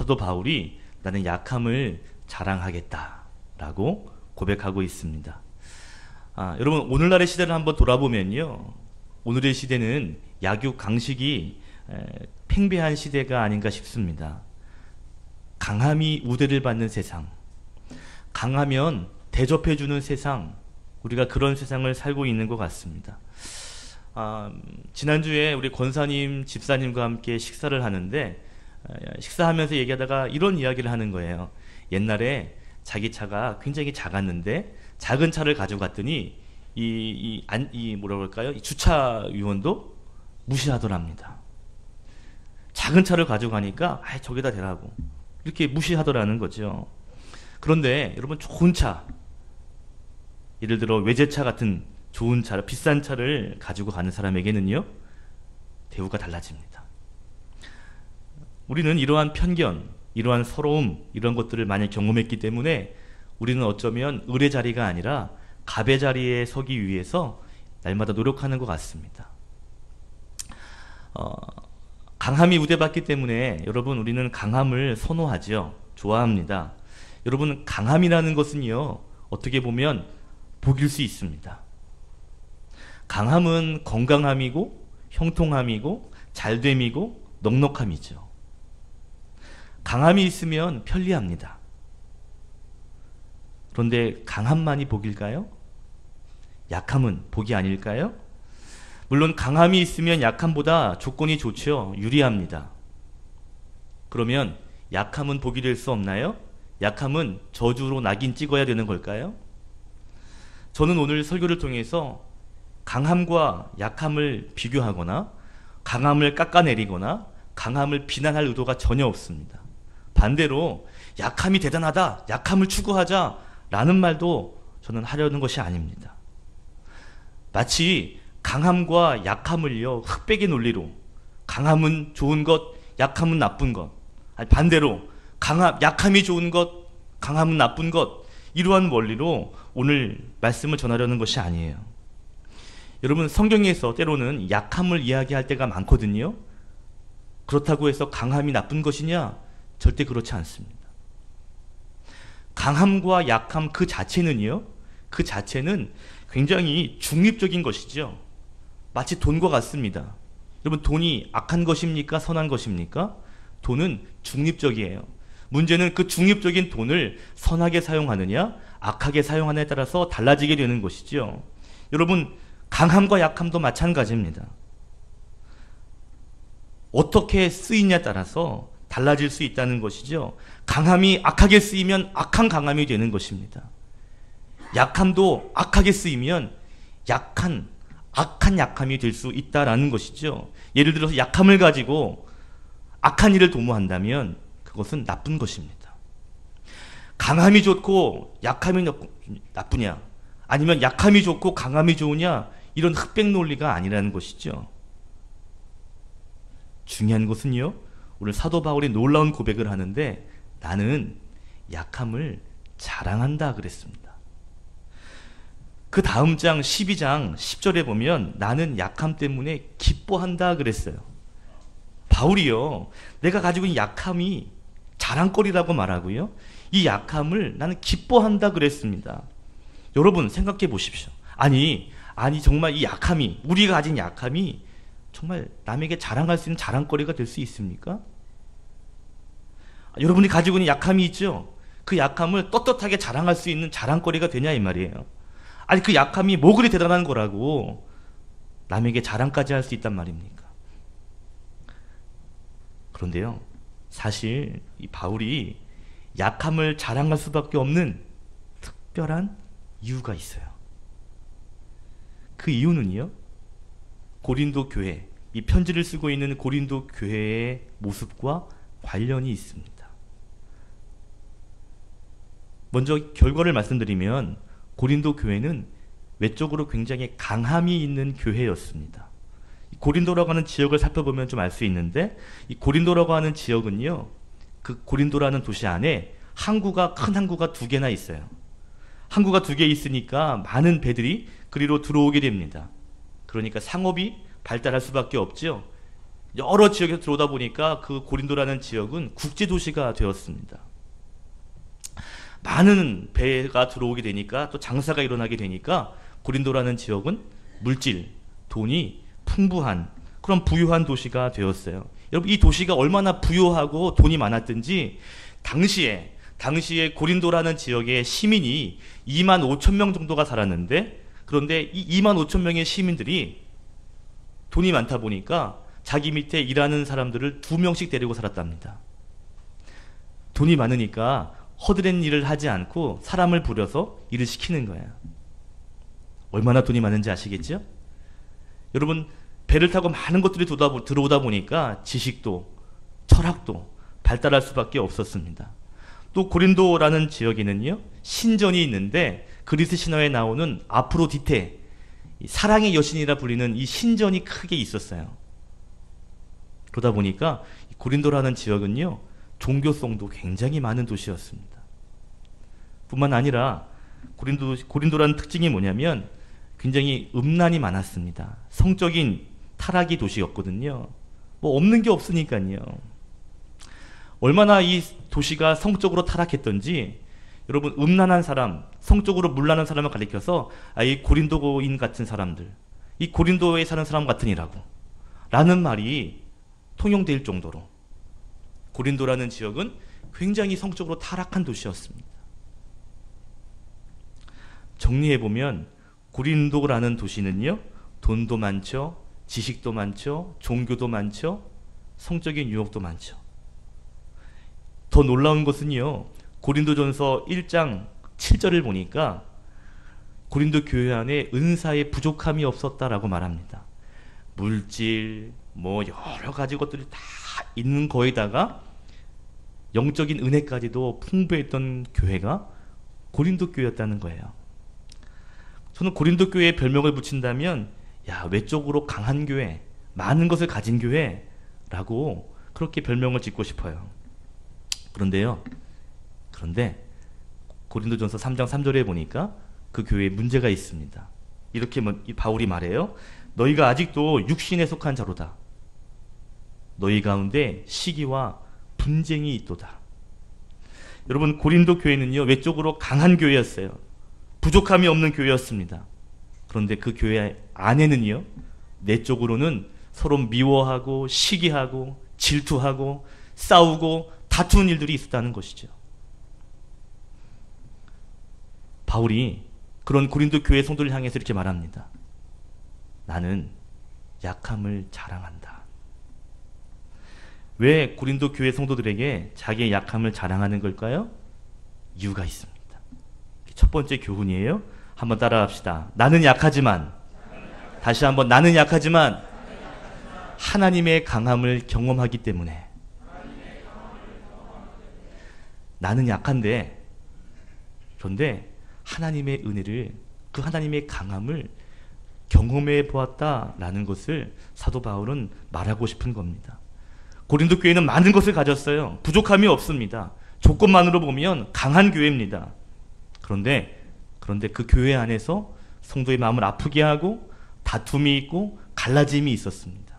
사도 바울이 나는 약함을 자랑하겠다라고 고백하고 있습니다. 여러분, 오늘날의 시대를 한번 돌아보면요, 오늘의 시대는 약육 강식이 팽배한 시대가 아닌가 싶습니다. 강함이 우대를 받는 세상, 강하면 대접해주는 세상, 우리가 그런 세상을 살고 있는 것 같습니다. 지난주에 우리 권사님, 집사님과 함께 식사를 하는데, 식사하면서 얘기하다가 이런 이야기를 하는 거예요. 옛날에 자기 차가 굉장히 작았는데 작은 차를 가져갔더니 뭐라고 할까요? 이 주차위원도 무시하더랍니다. 작은 차를 가져가니까 저기다 대라고 이렇게 무시하더라는 거죠. 그런데 여러분, 좋은 차, 예를 들어 외제차 같은 좋은 차, 비싼 차를 가지고 가는 사람에게는요, 대우가 달라집니다. 우리는 이러한 편견, 이러한 서러움, 이런 것들을 많이 경험했기 때문에 우리는 어쩌면 을의 자리가 아니라 갑의 자리에 서기 위해서 날마다 노력하는 것 같습니다. 강함이 우대받기 때문에 여러분, 우리는 강함을 선호하죠. 좋아합니다. 여러분, 강함이라는 것은요, 어떻게 보면 복일 수 있습니다. 강함은 건강함이고 형통함이고 잘됨이고 넉넉함이죠. 강함이 있으면 편리합니다. 그런데 강함만이 복일까요? 약함은 복이 아닐까요? 물론 강함이 있으면 약함보다 조건이 좋죠. 유리합니다. 그러면 약함은 복이 될 수 없나요? 약함은 저주로 낙인 찍어야 되는 걸까요? 저는 오늘 설교를 통해서 강함과 약함을 비교하거나 강함을 깎아내리거나 강함을 비난할 의도가 전혀 없습니다. 반대로 약함이 대단하다, 약함을 추구하자 라는 말도 저는 하려는 것이 아닙니다. 마치 강함과 약함을요, 흑백의 논리로 강함은 좋은 것, 약함은 나쁜 것, 반대로 약함이 좋은 것, 강함은 나쁜 것, 이러한 원리로 오늘 말씀을 전하려는 것이 아니에요. 여러분, 성경에서 때로는 약함을 이야기할 때가 많거든요. 그렇다고 해서 강함이 나쁜 것이냐? 절대 그렇지 않습니다. 강함과 약함 그 자체는요, 그 자체는 굉장히 중립적인 것이죠. 마치 돈과 같습니다. 여러분, 돈이 악한 것입니까? 선한 것입니까? 돈은 중립적이에요. 문제는 그 중립적인 돈을 선하게 사용하느냐, 악하게 사용하느냐에 따라서 달라지게 되는 것이죠. 여러분, 강함과 약함도 마찬가지입니다. 어떻게 쓰이냐에 따라서 달라질 수 있다는 것이죠. 강함이 악하게 쓰이면 악한 강함이 되는 것입니다. 약함도 악하게 쓰이면 악한 약함이 될 수 있다는 것이죠. 예를 들어서 약함을 가지고 악한 일을 도모한다면 그것은 나쁜 것입니다. 강함이 좋고 약함이 나쁘냐, 아니면 약함이 좋고 강함이 좋으냐, 이런 흑백 논리가 아니라는 것이죠. 중요한 것은요, 오늘 사도 바울이 놀라운 고백을 하는데, 나는 약함을 자랑한다 그랬습니다. 그 다음 장 12장 10절에 보면 나는 약함 때문에 기뻐한다 그랬어요. 바울이요, 내가 가지고 있는 약함이 자랑거리라고 말하고요, 이 약함을 나는 기뻐한다 그랬습니다. 여러분, 생각해 보십시오. 아니 정말 이 약함이, 우리가 가진 약함이 정말 남에게 자랑할 수 있는 자랑거리가 될 수 있습니까? 여러분이 가지고 있는 약함이 있죠? 그 약함을 떳떳하게 자랑할 수 있는 자랑거리가 되냐 이 말이에요. 아니, 그 약함이 뭐 그리 대단한 거라고 남에게 자랑까지 할 수 있단 말입니까? 그런데요, 사실 이 바울이 약함을 자랑할 수밖에 없는 특별한 이유가 있어요. 그 이유는요, 고린도 교회, 이 편지를 쓰고 있는 고린도 교회의 모습과 관련이 있습니다. 먼저 결과를 말씀드리면 고린도 교회는 외적으로 굉장히 강함이 있는 교회였습니다. 고린도라고 하는 지역을 살펴보면 좀 알 수 있는데, 이 고린도라고 하는 지역은요, 그 고린도라는 도시 안에 큰 항구가 2개나 있어요. 항구가 2개 있으니까 많은 배들이 그리로 들어오게 됩니다. 그러니까 상업이 발달할 수밖에 없죠. 여러 지역에서 들어오다 보니까 그 고린도라는 지역은 국제도시가 되었습니다. 많은 배가 들어오게 되니까 또 장사가 일어나게 되니까 고린도라는 지역은 물질, 돈이 풍부한 그런 부유한 도시가 되었어요. 여러분, 이 도시가 얼마나 부유하고 돈이 많았든지 당시에 고린도라는 지역의 시민이 2만 5천 명 정도가 살았는데, 그런데 이 2만 5천 명의 시민들이 돈이 많다 보니까 자기 밑에 일하는 사람들을 2명씩 데리고 살았답니다. 돈이 많으니까 허드렛 일을 하지 않고 사람을 부려서 일을 시키는 거예요. 얼마나 돈이 많은지 아시겠죠? 여러분, 배를 타고 많은 것들이 들어오다 보니까 지식도 철학도 발달할 수밖에 없었습니다. 또 고린도라는 지역에는요, 신전이 있는데 그리스 신화에 나오는 아프로디테, 사랑의 여신이라 불리는 이 신전이 크게 있었어요. 그러다 보니까 고린도라는 지역은요, 종교성도 굉장히 많은 도시였습니다. 뿐만 아니라 고린도라는 특징이 뭐냐면 굉장히 음란이 많았습니다. 성적인 타락이 도시였거든요. 뭐 없는 게 없으니까요. 얼마나 이 도시가 성적으로 타락했던지, 여러분, 음란한 사람, 성적으로 문란한 사람을 가리켜서 이 고린도인 같은 사람들, 이 고린도에 사는 사람 같으니라고 라는 말이 통용될 정도로 고린도라는 지역은 굉장히 성적으로 타락한 도시였습니다. 정리해보면 고린도라는 도시는요, 돈도 많죠, 지식도 많죠, 종교도 많죠, 성적인 유혹도 많죠. 더 놀라운 것은요, 고린도전서 1장 7절을 보니까 고린도 교회 안에 은사의 부족함이 없었다라고 말합니다. 물질, 뭐 여러 가지 것들이 다 있는 거에다가 영적인 은혜까지도 풍부했던 교회가 고린도 교회였다는 거예요. 저는 고린도 교회에 별명을 붙인다면, 야, 외적으로 강한 교회, 많은 것을 가진 교회라고 그렇게 별명을 짓고 싶어요. 그런데 고린도전서 3장 3절에 보니까 그 교회에 문제가 있습니다. 이렇게 바울이 말해요. 너희가 아직도 육신에 속한 자로다. 너희 가운데 시기와 분쟁이 있도다. 여러분, 고린도 교회는요, 외적으로 강한 교회였어요. 부족함이 없는 교회였습니다. 그런데 그 교회 안에는요, 내적으로는 서로 미워하고 시기하고 질투하고 싸우고 다투는 일들이 있었다는 것이죠. 바울이 그런 고린도 교회 성도를 향해서 이렇게 말합니다. 나는 약함을 자랑한다. 왜 고린도 교회 성도들에게 자기의 약함을 자랑하는 걸까요? 이유가 있습니다. 첫 번째 교훈이에요. 한번 따라합시다. 나는 약하지만, 다시 한번, 나는 약하지만 하나님의 강함을 경험하기 때문에. 나는 약한데, 그런데 하나님의 은혜를, 그 하나님의 강함을 경험해 보았다라는 것을 사도 바울은 말하고 싶은 겁니다. 고린도 교회는 많은 것을 가졌어요. 부족함이 없습니다. 조건만으로 보면 강한 교회입니다. 그런데 그 교회 안에서 성도의 마음을 아프게 하고 다툼이 있고 갈라짐이 있었습니다.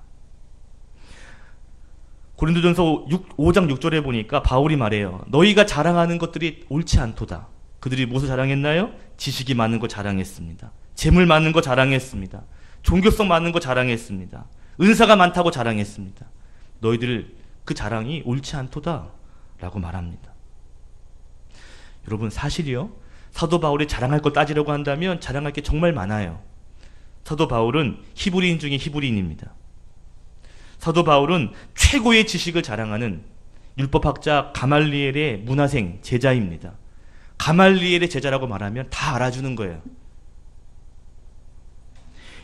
고린도전서 5장 6절에 보니까 바울이 말해요. 너희가 자랑하는 것들이 옳지 않도다. 그들이 무엇을 자랑했나요? 지식이 많은 거 자랑했습니다. 재물 많은 거 자랑했습니다. 종교성 많은 거 자랑했습니다. 은사가 많다고 자랑했습니다. 너희들 그 자랑이 옳지 않도다 라고 말합니다. 여러분, 사실이요, 사도 바울이 자랑할 것 따지려고 한다면 자랑할 게 정말 많아요. 사도 바울은 히브리인 중에 히브리인입니다. 사도 바울은 최고의 지식을 자랑하는 율법학자 가말리엘의 문화생 제자입니다. 가말리엘의 제자라고 말하면 다 알아주는 거예요.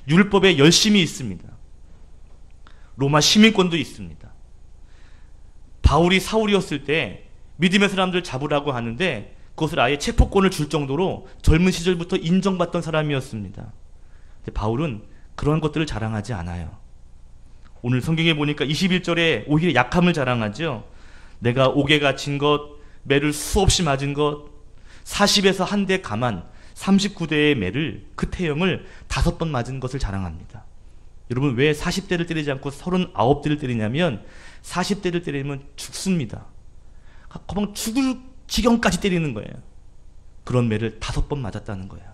율법에 열심이 있습니다. 로마 시민권도 있습니다. 바울이 사울이었을 때 믿음의 사람들 잡으라고 하는데 그것을 아예 체포권을 줄 정도로 젊은 시절부터 인정받던 사람이었습니다. 근데 바울은 그런 것들을 자랑하지 않아요. 오늘 성경에 보니까 21절에 오히려 약함을 자랑하죠. 내가 옥에 갇힌 것, 매를 수없이 맞은 것, 40에서 한 대 가만 39대의 매를, 그 태형을 5번 맞은 것을 자랑합니다. 여러분 왜 40대를 때리지 않고 39대를 때리냐면 40대를 때리면 죽습니다. 그냥 죽을 지경까지 때리는 거예요. 그런 매를 5번 맞았다는 거예요.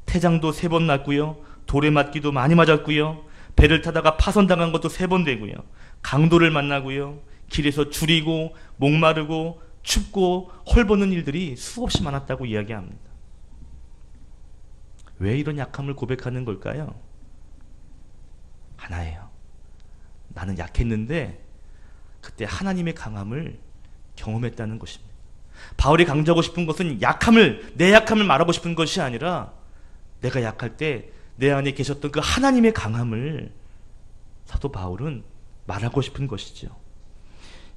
태장도 3번 맞고요. 돌에 맞기도 많이 맞았고요. 배를 타다가 파손당한 것도 3번 되고요. 강도를 만나고요. 길에서 줄이고 목마르고 춥고 헐벗는 일들이 수없이 많았다고 이야기합니다. 왜 이런 약함을 고백하는 걸까요? 하나예요. 나는 약했는데 그때 하나님의 강함을 경험했다는 것입니다. 바울이 강조하고 싶은 것은 내 약함을 말하고 싶은 것이 아니라 내가 약할 때 내 안에 계셨던 그 하나님의 강함을 사도 바울은 말하고 싶은 것이죠.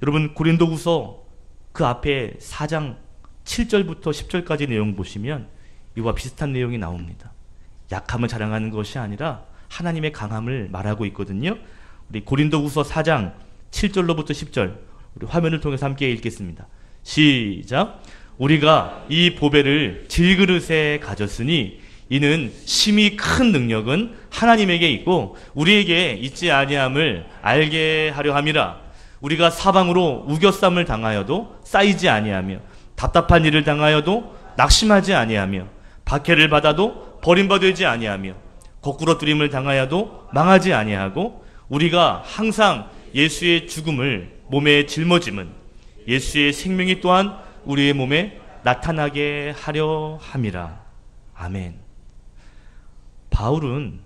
여러분 고린도후서 그 앞에 4장 7절부터 10절까지 내용 보시면 이와 비슷한 내용이 나옵니다. 약함을 자랑하는 것이 아니라 하나님의 강함을 말하고 있거든요. 우리 고린도후서 4장 7절로부터 10절 우리 화면을 통해서 함께 읽겠습니다. 시작. 우리가 이 보배를 질그릇에 가졌으니 이는 심히 큰 능력은 하나님에게 있고 우리에게 있지 아니함을 알게 하려 함이라. 우리가 사방으로 우겨쌈을 당하여도 쌓이지 아니하며 답답한 일을 당하여도 낙심하지 아니하며 박해를 받아도 버림받지 아니하며 거꾸러뜨림을 당하여도 망하지 아니하고 우리가 항상 예수의 죽음을 몸에 짊어짐은 예수의 생명이 또한 우리의 몸에 나타나게 하려 함이라. 아멘. 바울은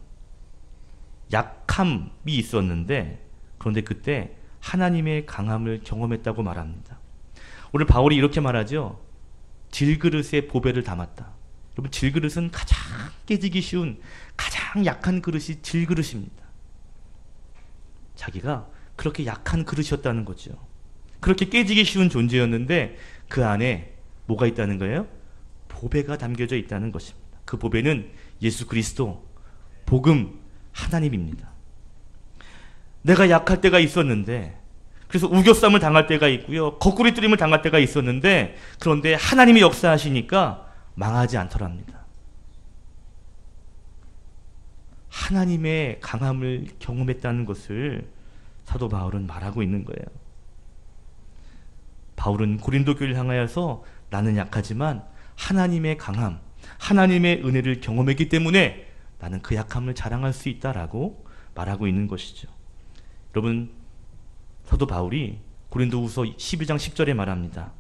약함이 있었는데 그런데 그때 하나님의 강함을 경험했다고 말합니다. 오늘 바울이 이렇게 말하죠. 질그릇에 보배를 담았다. 여러분 질그릇은 가장 깨지기 쉬운 가장 약한 그릇이 질그릇입니다. 자기가 그렇게 약한 그릇이었다는 거죠. 그렇게 깨지기 쉬운 존재였는데 그 안에 뭐가 있다는 거예요? 보배가 담겨져 있다는 것입니다. 그 보배는 예수 그리스도, 복음, 하나님입니다. 내가 약할 때가 있었는데 그래서 우겨쌈을 당할 때가 있고요. 거꾸리뜨림을 당할 때가 있었는데 그런데 하나님이 역사하시니까 망하지 않더랍니다. 하나님의 강함을 경험했다는 것을 사도 바울은 말하고 있는 거예요. 바울은 고린도 교회를 향하여서 나는 약하지만 하나님의 강함, 하나님의 은혜를 경험했기 때문에 나는 그 약함을 자랑할 수 있다라고 말하고 있는 것이죠. 여러분 사도 바울이 고린도후서 12장 10절에 말합니다.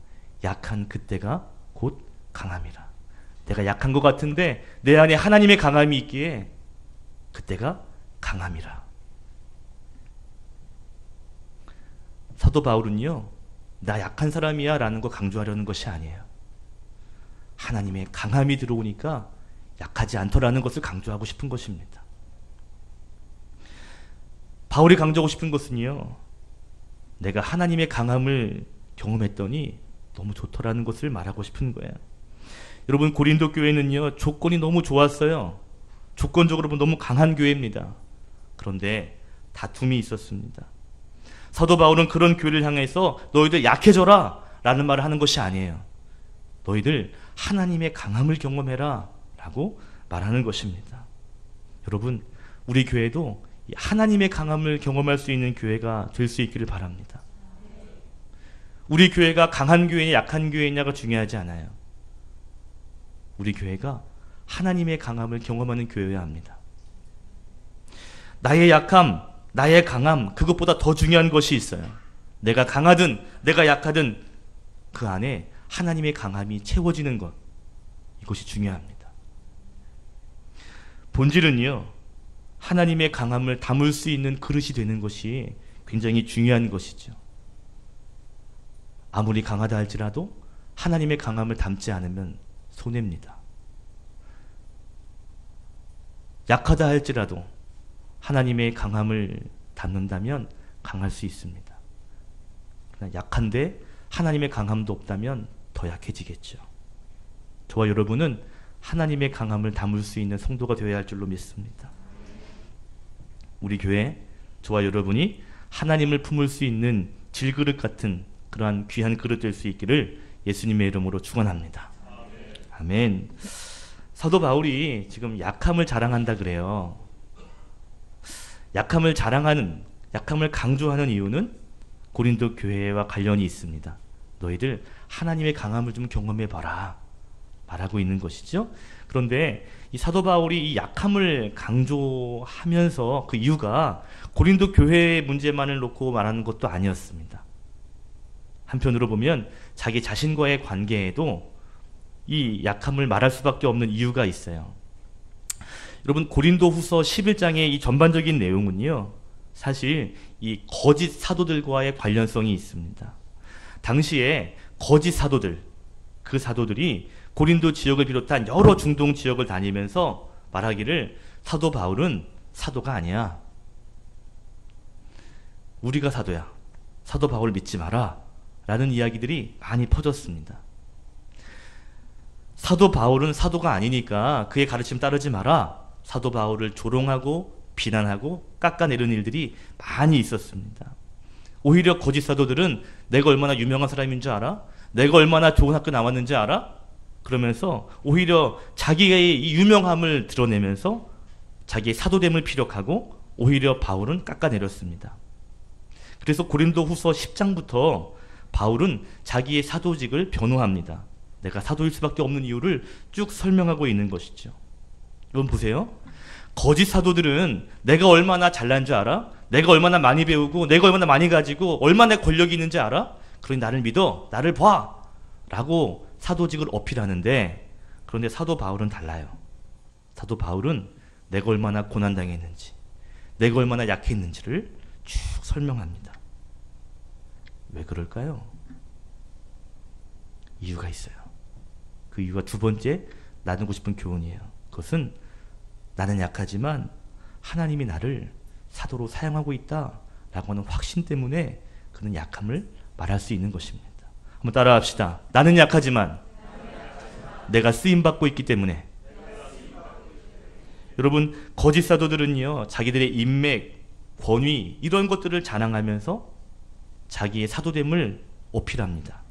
약한 그때가 곧 강함이라. 내가 약한 것 같은데 내 안에 하나님의 강함이 있기에 그때가 강함이라. 사도 바울은요, 나 약한 사람이야 라는 거 강조하려는 것이 아니에요. 하나님의 강함이 들어오니까 약하지 않더라는 것을 강조하고 싶은 것입니다. 바울이 강조하고 싶은 것은요, 내가 하나님의 강함을 경험했더니 너무 좋더라는 것을 말하고 싶은 거예요. 여러분 고린도 교회는요 조건이 너무 좋았어요. 조건적으로 보면 너무 강한 교회입니다. 그런데 다툼이 있었습니다. 사도 바울은 그런 교회를 향해서 너희들 약해져라 라는 말을 하는 것이 아니에요. 너희들 하나님의 강함을 경험해라 라고 말하는 것입니다. 여러분 우리 교회도 하나님의 강함을 경험할 수 있는 교회가 될 수 있기를 바랍니다. 우리 교회가 강한 교회냐 약한 교회냐가 중요하지 않아요. 우리 교회가 하나님의 강함을 경험하는 교회여야 합니다. 나의 약함, 나의 강함, 그것보다 더 중요한 것이 있어요. 내가 강하든 내가 약하든 그 안에 하나님의 강함이 채워지는 것, 이것이 중요합니다. 본질은요, 하나님의 강함을 담을 수 있는 그릇이 되는 것이 굉장히 중요한 것이죠. 아무리 강하다 할지라도 하나님의 강함을 담지 않으면 손해입니다. 약하다 할지라도 하나님의 강함을 담는다면 강할 수 있습니다. 그러나 약한데 하나님의 강함도 없다면 더 약해지겠죠. 저와 여러분은 하나님의 강함을 담을 수 있는 성도가 되어야 할 줄로 믿습니다. 우리 교회, 저와 여러분이 하나님을 품을 수 있는 질그릇 같은 그러한 귀한 그릇 될 수 있기를 예수님의 이름으로 축원합니다. 아멘. 사도 바울이 지금 약함을 자랑한다 그래요. 약함을 자랑하는, 약함을 강조하는 이유는 고린도 교회와 관련이 있습니다. 너희들 하나님의 강함을 좀 경험해봐라 말하고 있는 것이죠. 그런데 이 사도 바울이 이 약함을 강조하면서 그 이유가 고린도 교회의 문제만을 놓고 말하는 것도 아니었습니다. 한편으로 보면 자기 자신과의 관계에도 이 약함을 말할 수밖에 없는 이유가 있어요. 여러분, 고린도 후서 11장의 이 전반적인 내용은요, 사실 이 거짓 사도들과의 관련성이 있습니다. 당시에 거짓 사도들, 그 사도들이 고린도 지역을 비롯한 여러 중동 지역을 다니면서 말하기를 사도 바울은 사도가 아니야. 우리가 사도야. 사도 바울 믿지 마라. 라는 이야기들이 많이 퍼졌습니다. 사도 바울은 사도가 아니니까 그의 가르침 따르지 마라. 사도 바울을 조롱하고 비난하고 깎아내리는 일들이 많이 있었습니다. 오히려 거짓 사도들은 내가 얼마나 유명한 사람인 줄 알아? 내가 얼마나 좋은 학교 나왔는지 알아? 그러면서 오히려 자기의 이 유명함을 드러내면서 자기의 사도됨을 피력하고 오히려 바울은 깎아내렸습니다. 그래서 고린도 후서 10장부터 바울은 자기의 사도직을 변호합니다. 내가 사도일 수밖에 없는 이유를 쭉 설명하고 있는 것이죠. 여러분 보세요. 거짓 사도들은 내가 얼마나 잘난 줄 알아? 내가 얼마나 많이 배우고 내가 얼마나 많이 가지고 얼마나 권력이 있는지 알아? 그러니 나를 믿어. 나를 봐. 라고 사도직을 어필하는데, 그런데 사도 바울은 달라요. 사도 바울은 내가 얼마나 고난당했는지, 내가 얼마나 약했는지를 쭉 설명합니다. 왜 그럴까요? 이유가 있어요. 그 이유가 두 번째 나누고 싶은 교훈이에요. 그것은 나는 약하지만 하나님이 나를 사도로 사용하고 있다라고 하는 확신 때문에 그는 약함을 말할 수 있는 것입니다. 한번 따라합시다. 나는 약하지만 내가 쓰임받고 있기 때문에. 여러분, 거짓 사도들은요, 자기들의 인맥, 권위 이런 것들을 자랑하면서 자기의 사도됨을 어필합니다.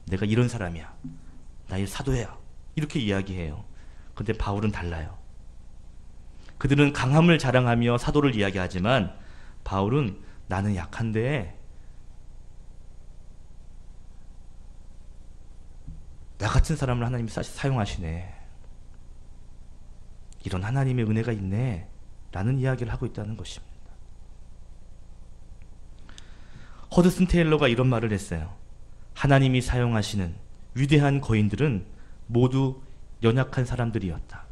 내가 이런 사람이야. 나의 사도야. 이렇게 이야기해요. 그런데 바울은 달라요. 그들은 강함을 자랑하며 사도를 이야기하지만 바울은 나는 약한데 나 같은 사람을 하나님이 사용하시네. 이런 하나님의 은혜가 있네. 라는 이야기를 하고 있다는 것입니다. 허드슨 테일러가 이런 말을 했어요. 하나님이 사용하시는 위대한 거인들은 모두 연약한 사람들이었다.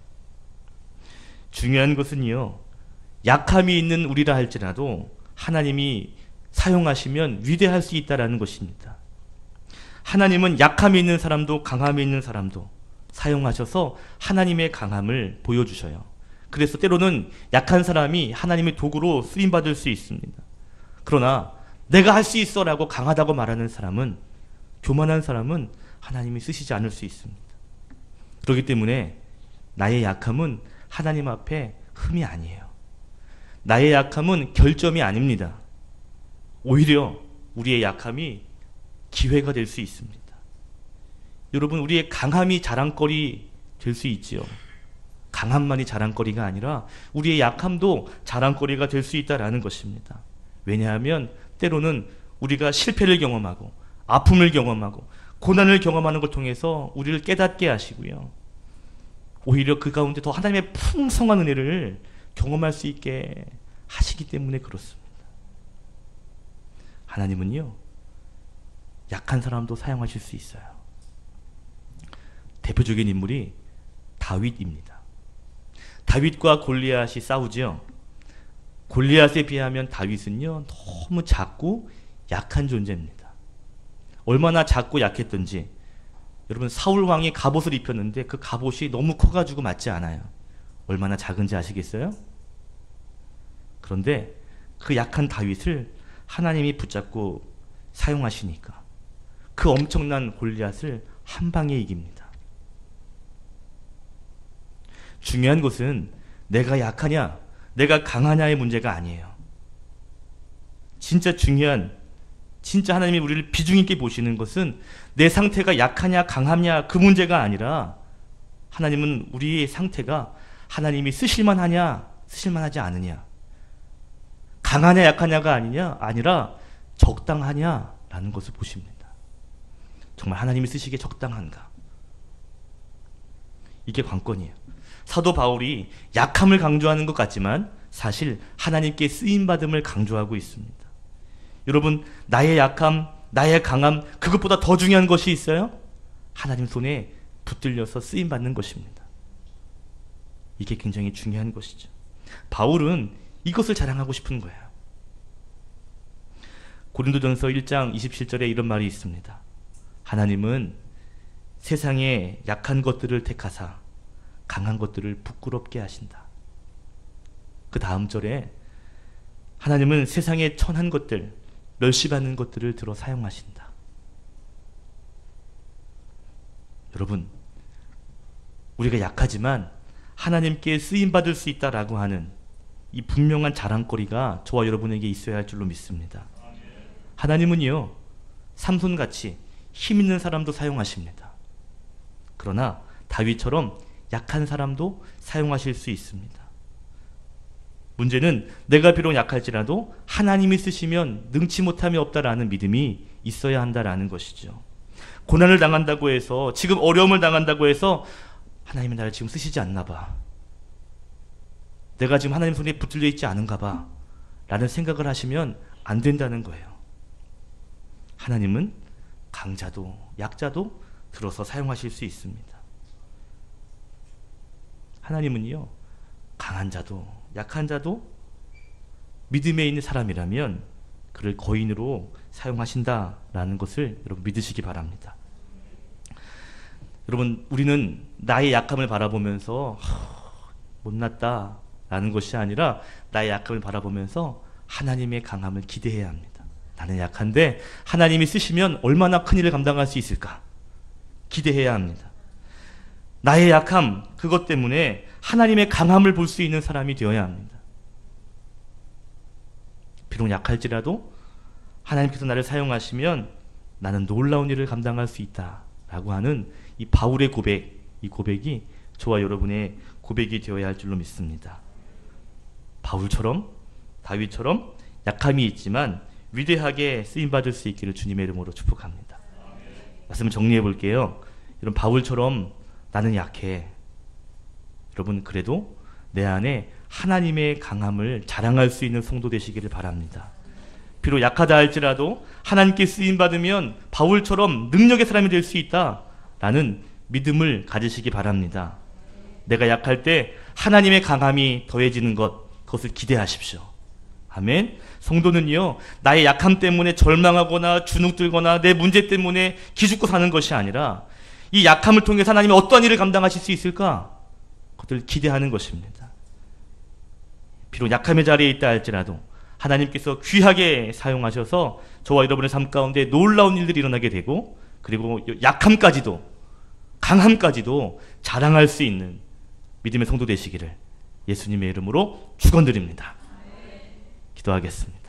중요한 것은요, 약함이 있는 우리라 할지라도 하나님이 사용하시면 위대할 수 있다는 것입니다. 하나님은 약함이 있는 사람도 강함이 있는 사람도 사용하셔서 하나님의 강함을 보여주셔요. 그래서 때로는 약한 사람이 하나님의 도구로 쓰임받을 수 있습니다. 그러나 내가 할 수 있어 라고 강하다고 말하는 사람은, 교만한 사람은 하나님이 쓰시지 않을 수 있습니다. 그렇기 때문에 나의 약함은 하나님 앞에 흠이 아니에요. 나의 약함은 결점이 아닙니다. 오히려 우리의 약함이 기회가 될 수 있습니다. 여러분, 우리의 강함이 자랑거리 될 수 있지요. 강함만이 자랑거리가 아니라 우리의 약함도 자랑거리가 될 수 있다는 것입니다. 왜냐하면 때로는 우리가 실패를 경험하고 아픔을 경험하고 고난을 경험하는 걸 통해서 우리를 깨닫게 하시고요. 오히려 그 가운데 더 하나님의 풍성한 은혜를 경험할 수 있게 하시기 때문에 그렇습니다. 하나님은요, 약한 사람도 사용하실 수 있어요. 대표적인 인물이 다윗입니다. 다윗과 골리앗이 싸우죠. 골리앗에 비하면 다윗은요, 너무 작고 약한 존재입니다. 얼마나 작고 약했던지, 여러분, 사울 왕이 갑옷을 입혔는데 그 갑옷이 너무 커가지고 맞지 않아요. 얼마나 작은지 아시겠어요? 그런데 그 약한 다윗을 하나님이 붙잡고 사용하시니까 그 엄청난 골리앗을 한 방에 이깁니다. 중요한 것은 내가 약하냐, 내가 강하냐의 문제가 아니에요. 진짜 중요한, 진짜 하나님이 우리를 비중 있게 보시는 것은 내 상태가 약하냐 강하냐 그 문제가 아니라, 하나님은 우리의 상태가 하나님이 쓰실만하냐 쓰실만하지 않으냐, 강하냐 약하냐가 아니라 적당하냐라는 것을 보십니다. 정말 하나님이 쓰시기에 적당한가? 이게 관건이에요. 사도 바울이 약함을 강조하는 것 같지만 사실 하나님께 쓰임받음을 강조하고 있습니다. 여러분, 나의 약함, 나의 강함, 그것보다 더 중요한 것이 있어요? 하나님 손에 붙들려서 쓰임받는 것입니다. 이게 굉장히 중요한 것이죠. 바울은 이것을 자랑하고 싶은 거예요. 고린도전서 1장 27절에 이런 말이 있습니다. 하나님은 세상에 약한 것들을 택하사 강한 것들을 부끄럽게 하신다. 그 다음 절에 하나님은 세상에 천한 것들, 멸시받는 것들을 들어 사용하신다. 여러분, 우리가 약하지만 하나님께 쓰임받을 수 있다라고 하는 이 분명한 자랑거리가 저와 여러분에게 있어야 할 줄로 믿습니다. 하나님은요, 삼손같이 힘 있는 사람도 사용하십니다. 그러나 다윗처럼 약한 사람도 사용하실 수 있습니다. 문제는 내가 비록 약할지라도 하나님이 쓰시면 능치 못함이 없다라는 믿음이 있어야 한다라는 것이죠. 고난을 당한다고 해서, 지금 어려움을 당한다고 해서 하나님이 나를 지금 쓰시지 않나 봐, 내가 지금 하나님 손에 붙들려 있지 않은가 봐 라는 생각을 하시면 안 된다는 거예요. 하나님은 강자도 약자도 들어서 사용하실 수 있습니다. 하나님은요, 강한 자도 약한 자도 믿음에 있는 사람이라면 그를 거인으로 사용하신다라는 것을 여러분 믿으시기 바랍니다. 여러분, 우리는 나의 약함을 바라보면서 못났다 라는 것이 아니라 나의 약함을 바라보면서 하나님의 강함을 기대해야 합니다. 나는 약한데 하나님이 쓰시면 얼마나 큰 일을 감당할 수 있을까 기대해야 합니다. 나의 약함, 그것 때문에 하나님의 강함을 볼 수 있는 사람이 되어야 합니다. 비록 약할지라도 하나님께서 나를 사용하시면 나는 놀라운 일을 감당할 수 있다라고 하는 이 바울의 고백, 이 고백이 저와 여러분의 고백이 되어야 할 줄로 믿습니다. 바울처럼, 다윗처럼 약함이 있지만 위대하게 쓰임받을 수 있기를 주님의 이름으로 축복합니다. 말씀을 정리해 볼게요. 여러분, 바울처럼 나는 약해. 여러분, 그래도 내 안에 하나님의 강함을 자랑할 수 있는 성도 되시기를 바랍니다. 비록 약하다 할지라도 하나님께 쓰임받으면 바울처럼 능력의 사람이 될 수 있다라는 믿음을 가지시기 바랍니다. 내가 약할 때 하나님의 강함이 더해지는 그것을 기대하십시오. 아멘. 성도는요, 나의 약함 때문에 절망하거나 주눅들거나 내 문제 때문에 기죽고 사는 것이 아니라 이 약함을 통해서 하나님이 어떠한 일을 감당하실 수 있을까? 그것을 기대하는 것입니다. 비록 약함의 자리에 있다 할지라도 하나님께서 귀하게 사용하셔서 저와 여러분의 삶 가운데 놀라운 일들이 일어나게 되고, 그리고 약함까지도 강함까지도 자랑할 수 있는 믿음의 성도 되시기를 예수님의 이름으로 축원드립니다. 기도하겠습니다.